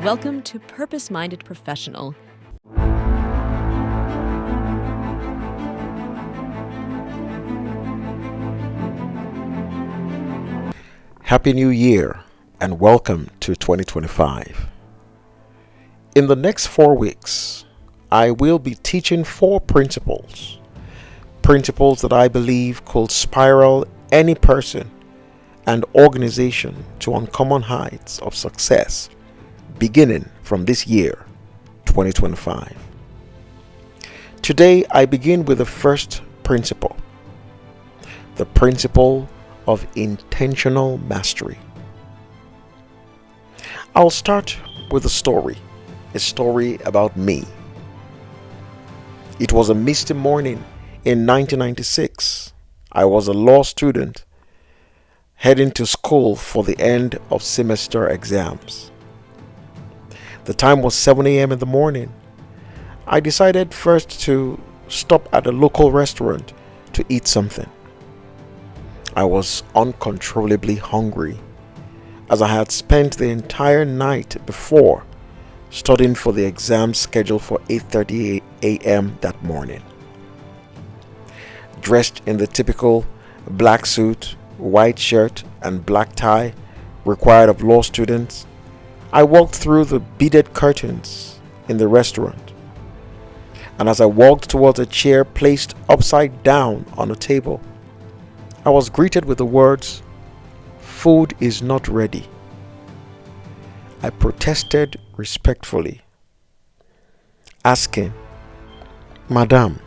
Welcome to Purpose Minded Professional. Happy New Year and welcome to 2025. In the next 4 weeks, I will be teaching 4 principles that I believe could spiral any person and organization to uncommon heights of success beginning from this year, 2025. Today, I begin with the first principle, the principle of intentional mastery. I'll start with a story about me. It was a misty morning in 1996. I was a law student heading to school for the end of semester exams. The time was 7 a.m. in the morning. I decided first to stop at a local restaurant to eat something. I was uncontrollably hungry as I had spent the entire night before studying for the exam scheduled for 8:30 a.m. that morning. Dressed in the typical black suit, white shirt, and black tie required of law students, I walked through the beaded curtains in the restaurant. And as I walked towards a chair placed upside down on a table, I was greeted with the words, "Food is not ready." I protested respectfully, asking, "Madam,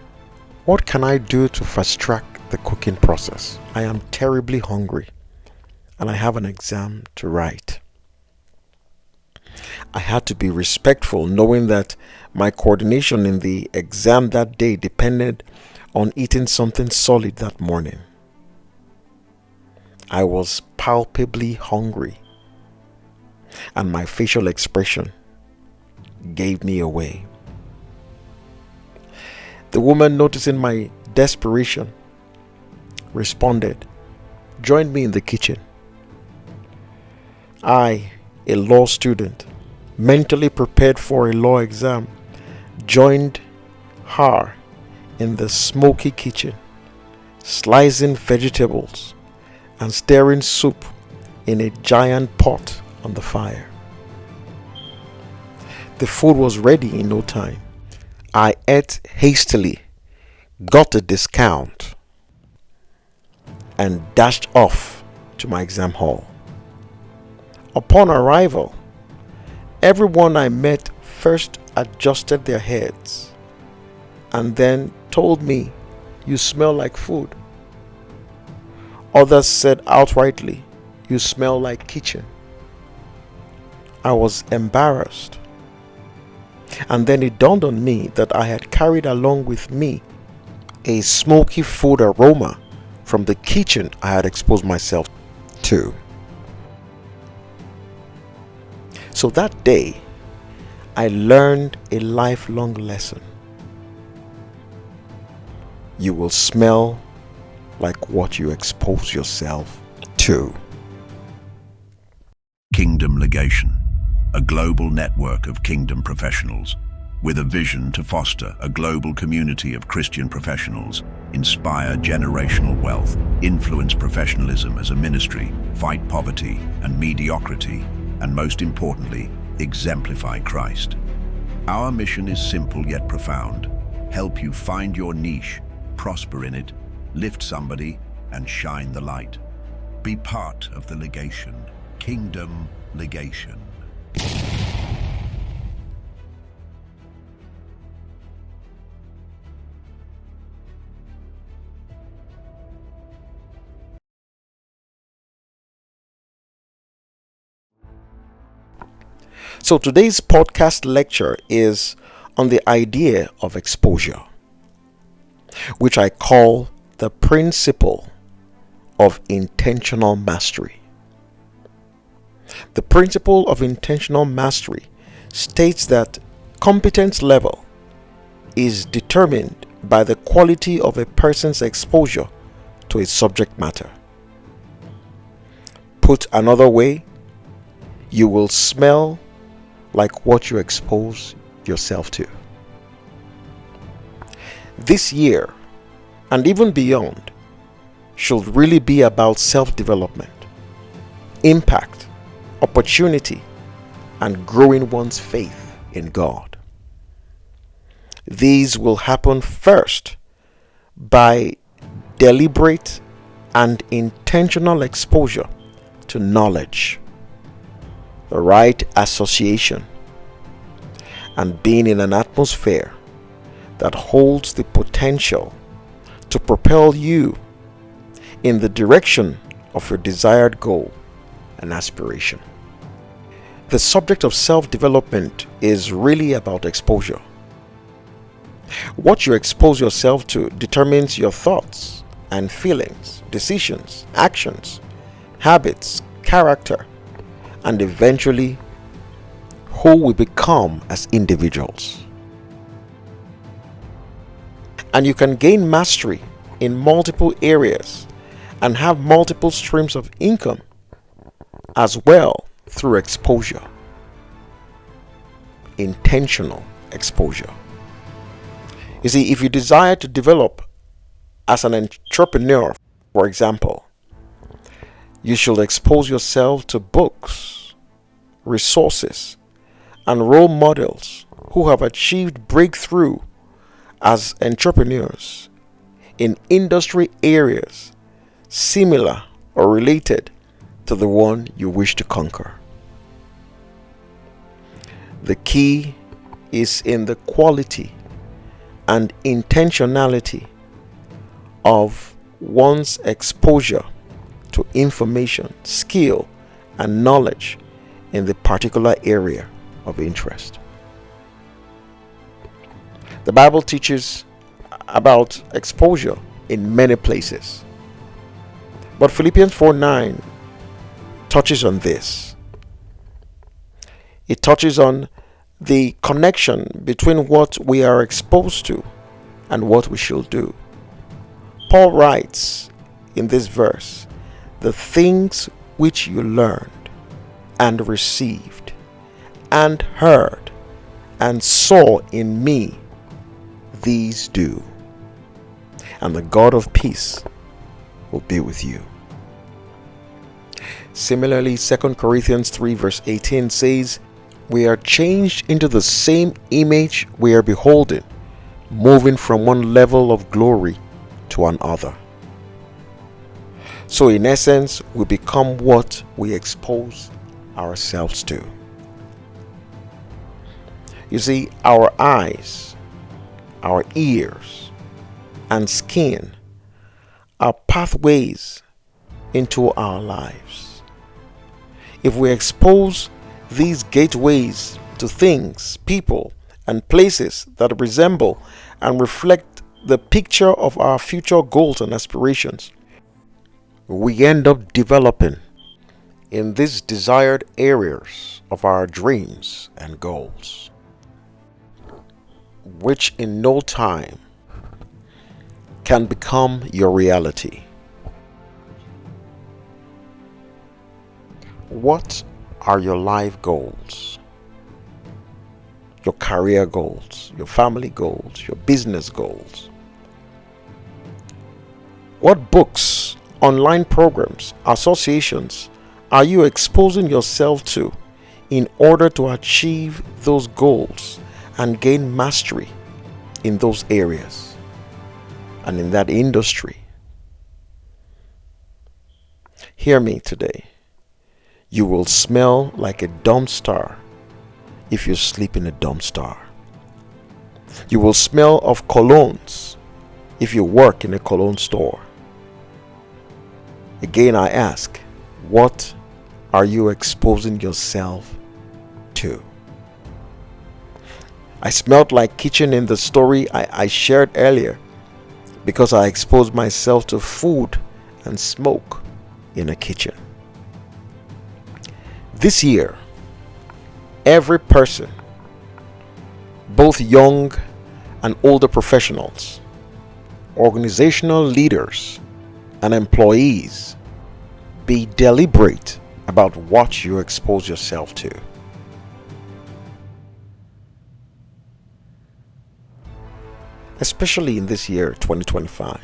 what can I do to fast track the cooking process? I am terribly hungry and I have an exam to write." I had to be respectful, knowing that my coordination in the exam that day depended on eating something solid that morning. I was palpably hungry, and my facial expression gave me away. The woman, noticing my desperation, responded, "Join me in the kitchen." I, a law student, mentally prepared for a law exam, joined her in the smoky kitchen, slicing vegetables and stirring soup in a giant pot on the fire. The food was ready in no time. I ate hastily, got a discount, and dashed off to my exam hall. Upon arrival, everyone I met first adjusted their heads and then told me, "You smell like food." Others said outrightly, "You smell like kitchen." I was embarrassed. And then it dawned on me that I had carried along with me a smoky food aroma from the kitchen I had exposed myself to. So that day, I learned a lifelong lesson. You will smell like what you expose yourself to. Kingdom Legation, a global network of kingdom professionals with a vision to foster a global community of Christian professionals, inspire generational wealth, influence professionalism as a ministry, fight poverty and mediocrity, and most importantly, exemplify Christ. Our mission is simple yet profound. Help you find your niche, prosper in it, lift somebody, and shine the light. Be part of the legation. Kingdom Legation. So today's podcast lecture is on the idea of exposure, which I call the principle of intentional mastery. The principle of intentional mastery states that competence level is determined by the quality of a person's exposure to a subject matter. Put another way, you will smell like what you expose yourself to. This year, and even beyond, should really be about self-development, impact, opportunity, and growing one's faith in God. These will happen first by deliberate and intentional exposure to knowledge, the right association, and being in an atmosphere that holds the potential to propel you in the direction of your desired goal and aspiration. The subject of self-development is really about exposure. What you expose yourself to determines your thoughts and feelings, decisions, actions, habits, character, and eventually who we become as individuals. And you can gain mastery in multiple areas and have multiple streams of income as well through exposure. Intentional exposure. You see, if you desire to develop as an entrepreneur, for example, you should expose yourself to books, resources, and role models who have achieved breakthrough as entrepreneurs in industry areas similar or related to the one you wish to conquer. The key is in the quality and intentionality of one's exposure to information, skill, and knowledge in the particular area of interest. The Bible teaches about exposure in many places, but Philippians 4:9 touches on this. It touches on the connection between what we are exposed to and what we should do. Paul writes in this verse, "The things which you learned and received and heard and saw in me, these do, and the God of peace will be with you." Similarly, 2 Corinthians 3 verse 18 says, "We are changed into the same image we are beholding, moving from one level of glory to another." So in essence, we become what we expose ourselves to. You see, our eyes, our ears, and skin are pathways into our lives. If we expose these gateways to things, people, and places that resemble and reflect the picture of our future goals and aspirations, we end up developing in these desired areas of our dreams and goals, which in no time can become your reality. What are your life goals? Your career goals, your family goals, your business goals? What books, online programs, associations are you exposing yourself to in order to achieve those goals and gain mastery in those areas and in that industry? Hear me today. You will smell like a dumpster if you sleep in a dumpster. You will smell of colognes if you work in a cologne store. Again, I ask, what are you exposing yourself to? I smelled like kitchen in the story I shared earlier because I exposed myself to food and smoke in a kitchen. This year, every person, both young and older professionals, organizational leaders, and employees, be deliberate about what you expose yourself to. especially in this year, 2025.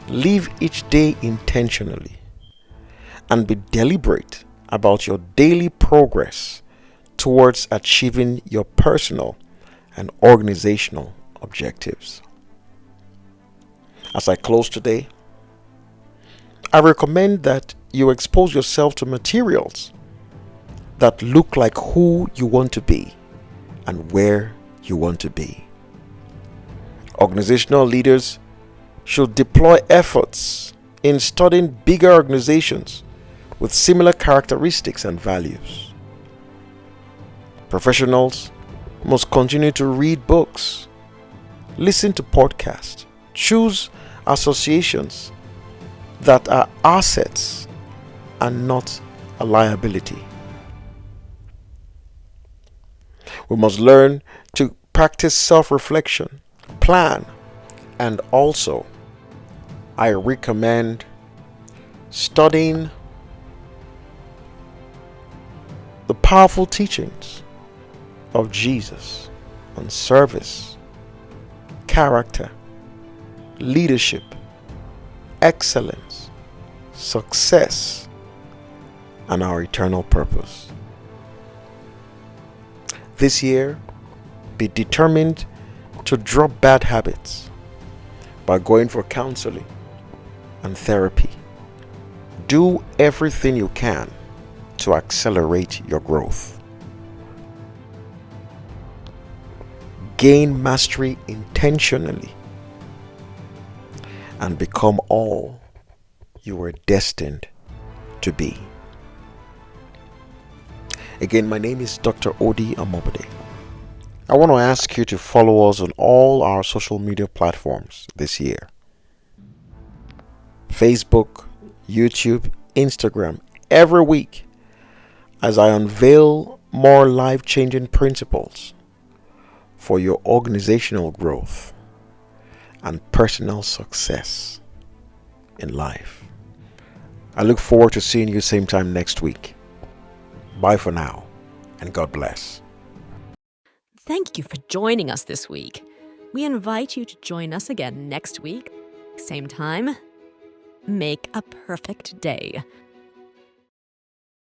Live each day intentionally and be deliberate about your daily progress towards achieving your personal and organizational objectives. As I close today, I recommend that you expose yourself to materials that look like who you want to be and where you want to be. Organizational leaders should deploy efforts in studying bigger organizations with similar characteristics and values. Professionals must continue to read books, listen to podcasts, choose associations that are assets and not a liability. We must learn to practice self-reflection, plan, and also I recommend studying the powerful teachings of Jesus on service, character, leadership, excellence, success, and our eternal purpose. This year, be determined to drop bad habits by going for counseling and therapy. Do everything you can to accelerate your growth. Gain mastery intentionally and become all you were destined to be. Again, my name is Dr. Odi Amobade. I want to ask you to follow us on all our social media platforms this year. Facebook, YouTube, Instagram, every week as I unveil more life-changing principles for your organizational growth and personal success in life. I look forward to seeing you same time next week. Bye for now, and God bless. Thank you for joining us this week. We invite you to join us again next week, same time. Make a perfect day.